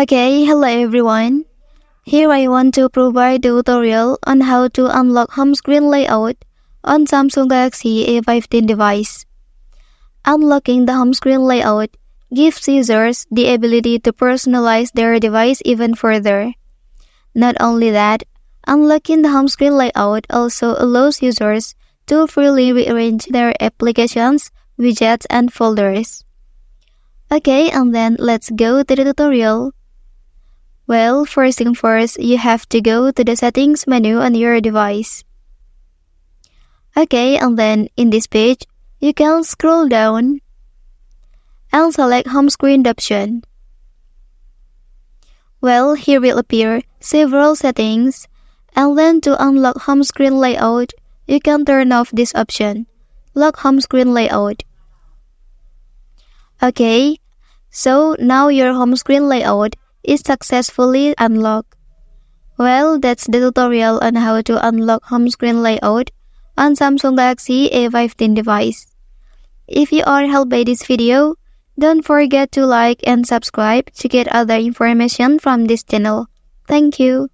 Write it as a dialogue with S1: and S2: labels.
S1: Okay, hello everyone. Here I want to provide a tutorial on how to unlock home screen layout on Samsung Galaxy A15 device. Unlocking the home screen layout gives users the ability to personalize their device even further. Not only that, unlocking the home screen layout also allows users to freely rearrange their applications, widgets, and folders. Okay, and then let's go to the tutorial. Well, first thing first, you have to go to the settings menu on your device. Okay, and then in this page, you can scroll down and select home screen option. Well, here will appear several settings, and then to unlock home screen layout, you can turn off this option, lock home screen layout. Okay, so now your home screen layout is successfully unlocked. Well, that's the tutorial on how to unlock home screen layout on Samsung Galaxy A15 device. If you are helped by this video, don't forget to like and subscribe to get other information from this channel. Thank you.